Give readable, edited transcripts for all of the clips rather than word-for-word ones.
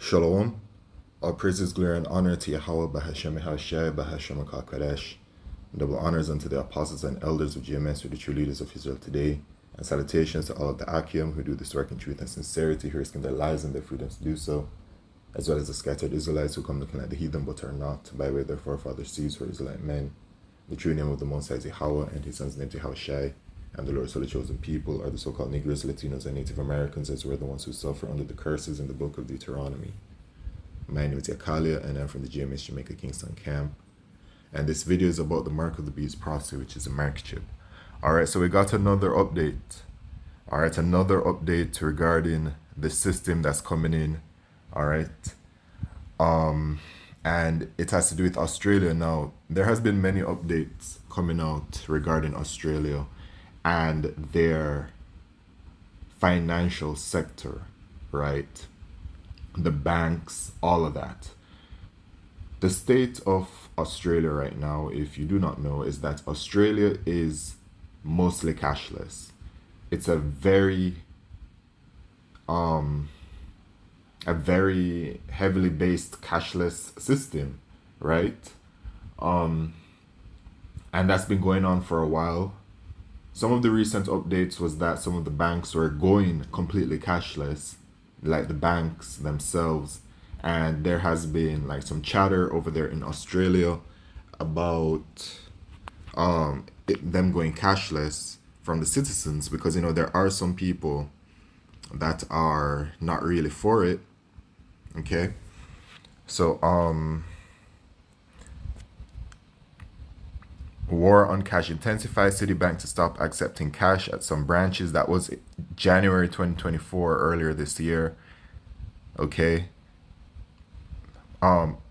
Shalom. All praises, glory, and honor to Yahweh, Bahashem Hashai, Bahashem HaKadosh. Double honors unto the apostles and elders of GMS, who are the true leaders of Israel today. And salutations to all of the Akim who do this work in truth and sincerity, who risking their lives and their freedoms to do so, as well as the scattered Israelites who come looking like the heathen but are not, by way of their forefathers' seeds for Israelite men. The true name of the Most High is Yahweh, and his son's name is Yahushai. And the Lord's holy chosen people are the so-called Negroes, Latinos, and Native Americans, as we're the ones who suffer under the curses in the book of Deuteronomy. My name is Yakalia, and I'm from the GMS Jamaica Kingston camp. And this video is about the Mark of the Beast prophecy, which is a mark chip. Alright, so we got another update. Alright, another update regarding the system that's coming in. Alright. And it has to do with Australia now. There has been many updates coming out regarding Australia and their financial sector, right? The banks, all of that. The state of Australia right now, if you do not know, is that Australia is mostly cashless. It's a very heavily based cashless system, right? And that's been going on for a while. Some of the recent updates was that some of the banks were going completely cashless, like the banks themselves, and there has been like some chatter over there in Australia about them going cashless from the citizens, because there are some people that are not really for it. Okay, so war on cash intensifies. Citibank to stop accepting cash at some branches. That was January 2024, earlier this year. Okay.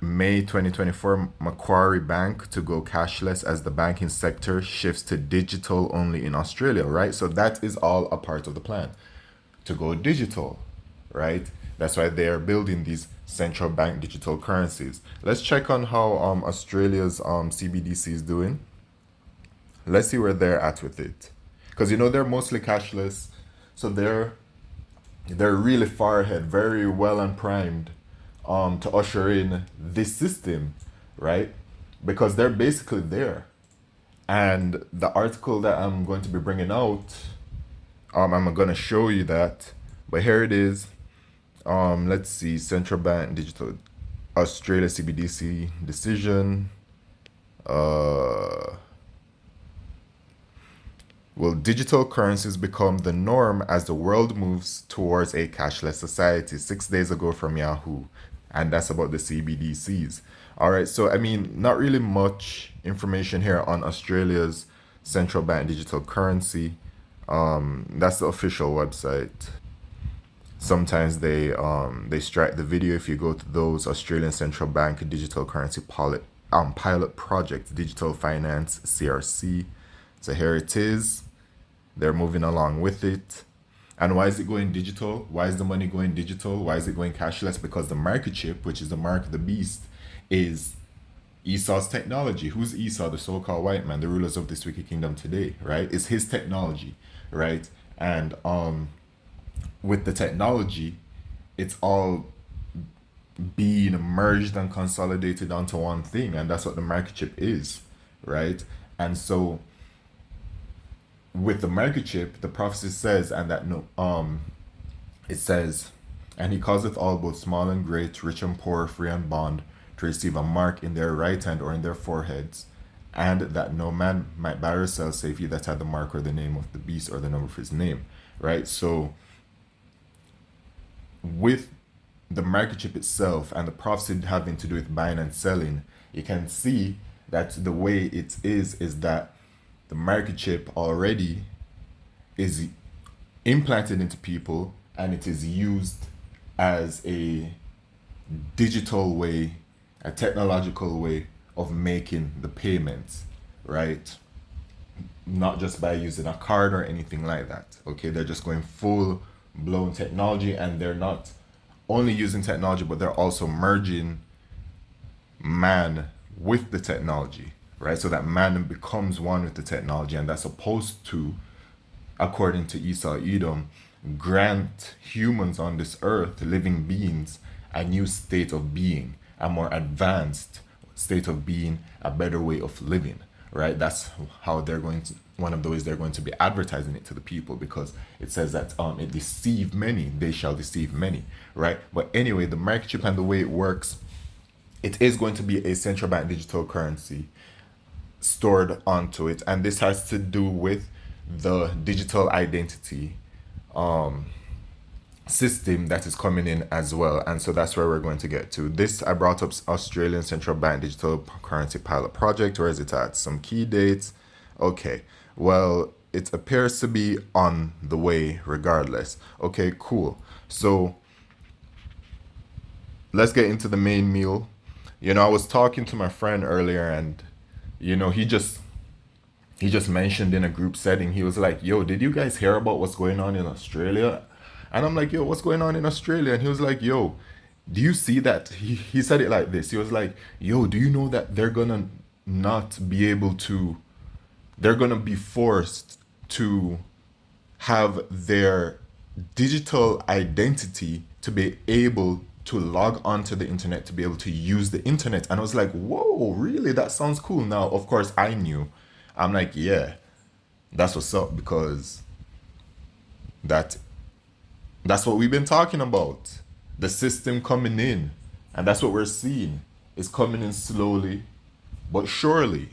May 2024, Macquarie Bank to go cashless as the banking sector shifts to digital only in Australia, right? So that is all a part of the plan, to go digital, right? That's why they are building these central bank digital currencies. Let's check on how Australia's CBDC is doing. Let's see where they're at with it, because they're mostly cashless, so they're really far ahead, very well and primed to usher in this system, right? Because they're basically there. And the article that I'm going to be bringing out, I'm going to show you that, but here it is. Let's see, central bank digital Australia CBDC decision. Will digital currencies become the norm as the world moves towards a cashless society? 6 days ago from Yahoo. And that's about the CBDCs. All right, so not really much information here on Australia's central bank digital currency. That's the official website. Sometimes they strike the video if you go to those Australian Central Bank Digital Currency pilot project, Digital Finance CRC. So here it is. They're moving along with it. And why is it going digital? Why is the money going digital? Why is it going cashless? Because the market chip, which is the mark of the beast, is Esau's technology. Who's Esau? The so-called white man, the rulers of this wicked kingdom today, right? It's his technology, right? And with the technology, it's all being merged and consolidated onto one thing, and that's what the market chip is, right? And so with the market chip, the prophecy says, and that it says, and he causeth all, both small and great, rich and poor, free and bond, to receive a mark in their right hand or in their foreheads, and that no man might buy or sell save he that had the mark or the name of the beast or the number of his name, right? So with the market chip itself and the prophecy having to do with buying and selling, you can see that the way it is that the market chip already is implanted into people, and it is used as a digital way, a technological way of making the payments, right? Not just by using a card or anything like that. Okay, they're just going full blown technology, and they're not only using technology, but they're also merging man with the technology, right? So that man becomes one with the technology, and that's supposed to, according to Esau Edom, grant humans on this earth, living beings, a new state of being, a more advanced state of being, a better way of living, right? That's how they're going to, one of the ways they're going to be advertising it to the people, because it says that it deceived many, they shall deceive many, right? But anyway, the microchip and the way it works, it is going to be a central bank digital currency stored onto it, and this has to do with the digital identity system that is coming in as well. And so that's where we're going to get to. This, I brought up Australian Central Bank Digital Currency Pilot Project. Where is it at? Some key dates. Okay, well, it appears to be on the way regardless. Okay, cool. So let's get into the main meal. I was talking to my friend earlier, and he just mentioned in a group setting, he was like, yo, did you guys hear about what's going on in Australia? And I'm like, yo, what's going on in Australia? And he was like, yo, do you see that? He said it like this. He was like, yo, do you know that they're gonna not be able to, they're gonna be forced to have their digital identity to be able to log onto the internet, to be able to use the internet. And I was like, whoa, really? That sounds cool. Now, of course, I knew. I'm like, yeah, that's what's up, because that that's what we've been talking about. The system coming in. And that's what we're seeing. It's coming in slowly but surely.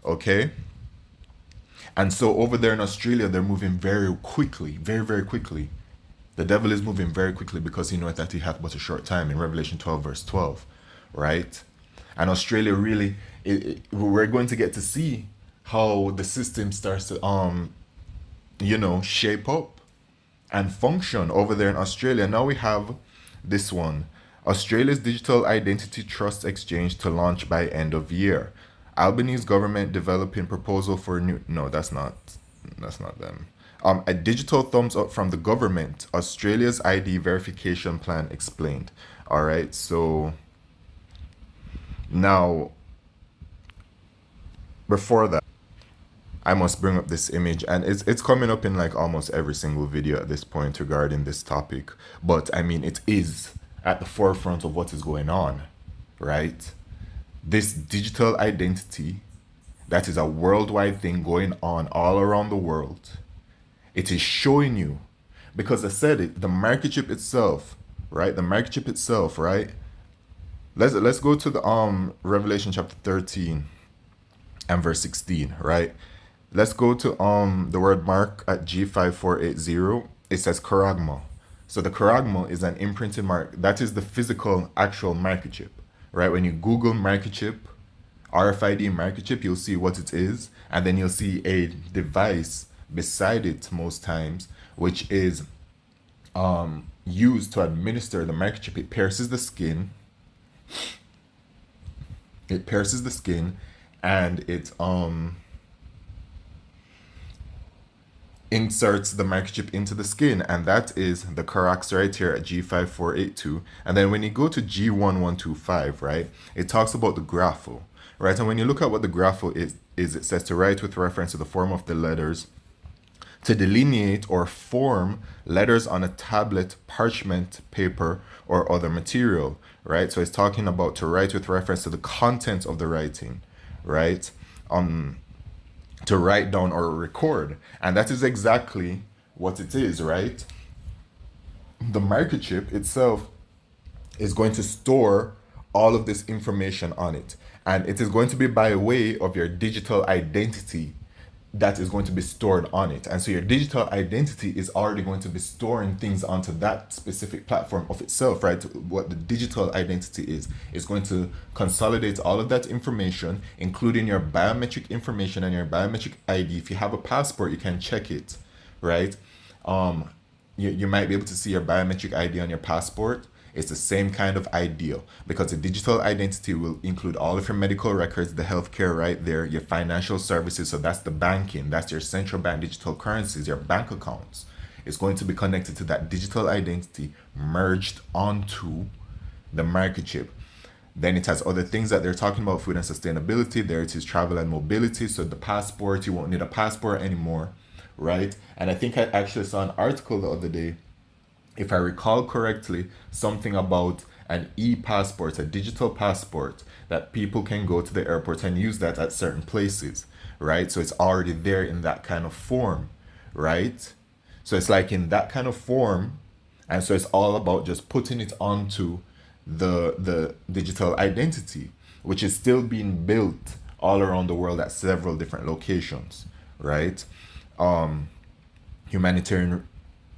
Okay? And so over there in Australia, they're moving very quickly, very, very quickly. The devil is moving very quickly, because he knoweth that he hath but a short time, in Revelation 12, verse 12. Right? And Australia really, we're going to get to see how the system starts to shape up and function over there in Australia. Now we have this one. Australia's Digital Identity Trust Exchange to launch by end of year. Albanese government developing proposal for new, no, that's not them. A digital thumbs up from the government. Australia's ID verification plan explained. All right, so now before that, I must bring up this image, and it's coming up in like almost every single video at this point regarding this topic. But I mean, it is at the forefront of what is going on, right? This digital identity, that is a worldwide thing going on all around the world. It is showing you, because I said it, the microchip itself, right? The microchip itself, right? Let's go to the Revelation chapter 13 and verse 16, right? Let's go to the word mark at G5480. It says charagma. So the charagma is an imprinted mark. That is the physical, actual microchip, right? When you Google microchip, RFID microchip, you'll see what it is, and then you'll see a device beside it most times, which is used to administer the microchip. It pierces the skin. It pierces the skin, and it inserts the microchip into the skin, and that is the Carax right here at G5482. And then when you go to G1125, right, it talks about the grapho, right? And when you look at what the grapho is it says to write with reference to the form of the letters, to delineate or form letters on a tablet, parchment, paper, or other material, right? So it's talking about to write with reference to the content of the writing, right? To write down or record. And that is exactly what it is, right? The microchip itself is going to store all of this information on it. And it is going to be by way of your digital identity that is going to be stored on it. And so your digital identity is already going to be storing things onto that specific platform of itself, right? What the digital identity is going to consolidate all of that information, including your biometric information and your biometric ID. If you have a passport, you can check it, right? You might be able to see your biometric ID on your passport. It's the same kind of ideal, because the digital identity will include all of your medical records, the healthcare right there, your financial services. So that's the banking, that's your central bank digital currencies, your bank accounts. It's going to be connected to that digital identity, merged onto the microchip. Then it has other things that they're talking about, food and sustainability. There it is, travel and mobility. So the passport, you won't need a passport anymore, right? And I think I actually saw an article the other day. if I recall correctly, something about an e-passport, a digital passport that people can go to the airport and use that at certain places, right? So it's already there in that kind of form, right? So it's like in that kind of form, and so it's all about just putting it onto the digital identity, which is still being built all around the world at several different locations, right? Humanitarian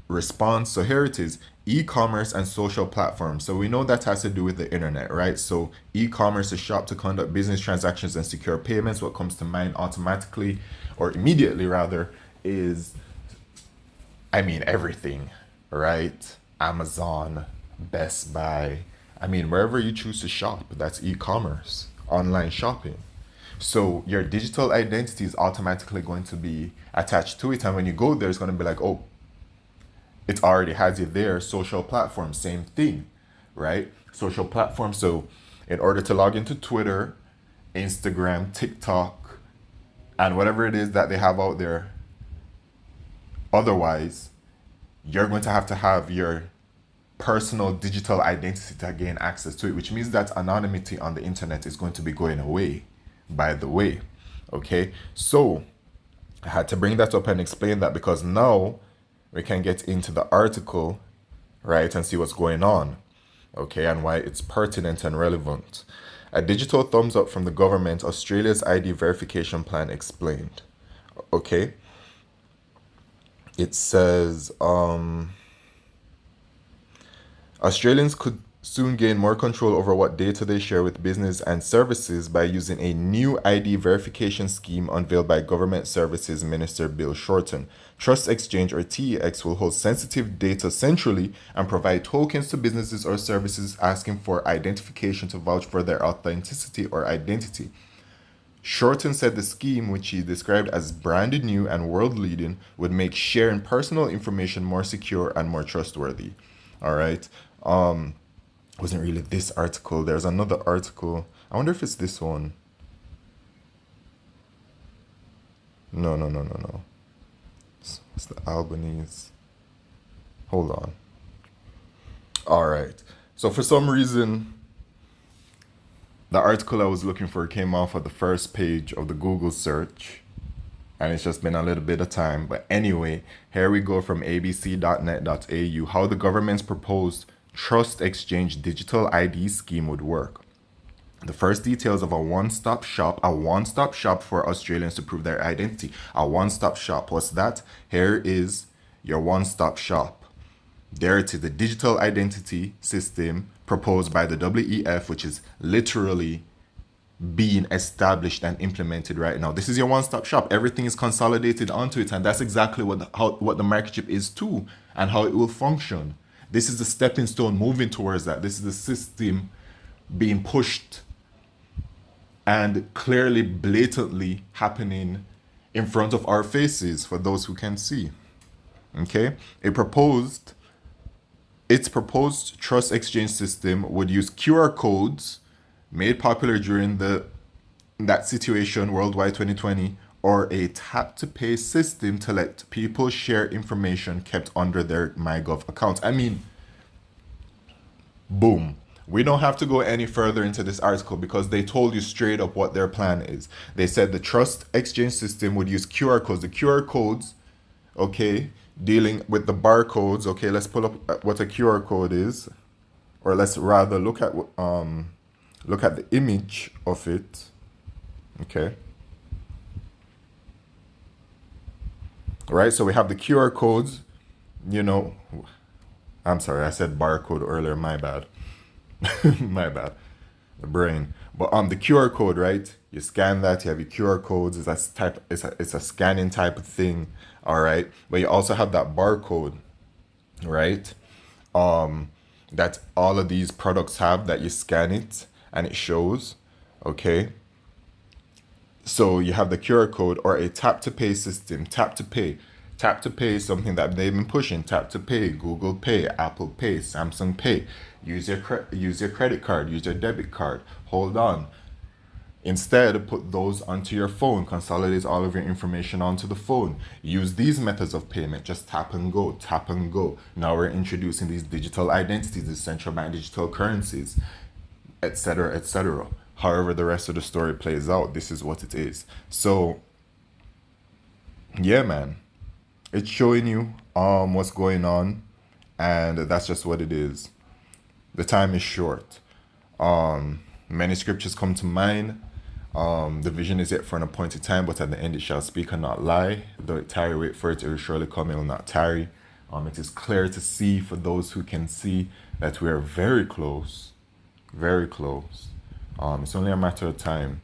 response. So here it is, e-commerce and social platforms. So we know that has to do with the internet, right? So e-commerce is shop to conduct business transactions and secure payments. What comes to mind automatically or immediately rather is, I mean, everything, right? Amazon, Best Buy. I mean, wherever you choose to shop, that's e-commerce, online shopping. So your digital identity is automatically going to be attached to it. And when you go there, it's going to be like, oh, it already has you there. Social platform, same thing, right? Social platform. So in order to log into Twitter, Instagram, TikTok, and whatever it is that they have out there, otherwise, you're going to have your personal digital identity to gain access to it, which means that anonymity on the internet is going to be going away, by the way. Okay, so I had to bring that up and explain that because now we can get into the article, right, and see what's going on, okay, and why it's pertinent and relevant. A digital thumbs up from the government, Australia's ID verification plan explained. Okay, it says, Australians could soon gain more control over what data they share with business and services by using a new ID verification scheme unveiled by Government Services Minister Bill Shorten. Trust Exchange or TEX will hold sensitive data centrally and provide tokens to businesses or services asking for identification to vouch for their authenticity or identity. Shorten said the scheme, which he described as brand new and world leading, would make sharing personal information more secure and more trustworthy. All right. Wasn't really this article. There's another article. I wonder if it's this one. No, no, no, no, no. It's the Albanese. Hold on. All right. So for some reason, the article I was looking for came off at the first page of the Google search. And it's just been a little bit of time. But anyway, here we go from abc.net.au. How the government's proposed Trust Exchange digital ID scheme would work. The first details of a one-stop shop for Australians to prove their identity. A one-stop shop. What's that? Here is your one-stop shop. There it is, the digital identity system proposed by the WEF, which is literally being established and implemented right now. This is your one-stop shop. Everything is consolidated onto it, and that's exactly what the microchip is too, and how it will function. This is the stepping stone moving towards that. This is the system being pushed and clearly, blatantly happening in front of our faces for those who can see. Okay? Its proposed trust exchange system would use QR codes made popular during that situation worldwide 2020, or a tap to pay system to let people share information kept under their MyGov accounts. I mean, boom. We don't have to go any further into this article because they told you straight up what their plan is. They said the trust exchange system would use QR codes. The QR codes, okay, dealing with the barcodes. Okay, let's pull up what a QR code is, or let's rather look at the image of it. Okay. Right, so we have the QR codes, I'm sorry, I said barcode earlier, my bad. My bad. The brain. But the QR code, right? You scan that, you have your QR codes, it's a scanning type of thing, all right? But you also have that barcode, right? That all of these products have, that you scan it and it shows, okay? So you have the QR code or a tap to pay system. Tap to pay. Tap to pay is something that they've been pushing. Tap to pay, Google Pay, Apple Pay, Samsung Pay. Use your credit card, use your debit card. Hold on. Instead, put those onto your phone, consolidate all of your information onto the phone. Use these methods of payment, just tap and go, tap and go. Now we're introducing these digital identities, these central bank digital currencies, etc., etc. However, the rest of the story plays out, this is what it is. So, yeah, man, it's showing you what's going on, and that's just what it is. The time is short. Many scriptures come to mind. The vision is yet for an appointed time, but at the end it shall speak and not lie. Though it tarry, wait for it, it will surely come, it will not tarry. It is clear to see for those who can see that we are very close, very close. It's only a matter of time.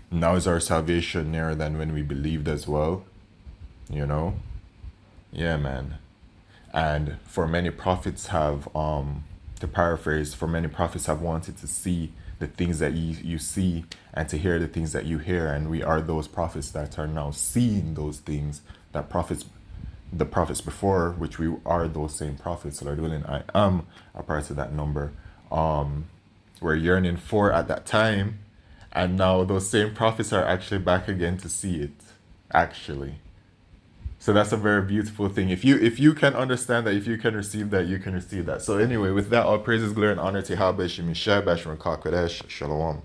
Now is our salvation nearer than when we believed as well, you know? Yeah, man. And for many prophets have, to paraphrase, for many prophets have wanted to see the things that you see and to hear the things that you hear. And we are those prophets that are now seeing those things that the prophets before, which we are those same prophets, Lord willing, I am a part of that number. Were yearning for at that time. And now those same prophets are actually back again to see it, actually. So that's a very beautiful thing. If you can understand that, if you can receive that, you can receive that. So anyway, with that, all praises, glory, and honor to Yahweh Shemishah, Bashar Kakodesh, Shalom.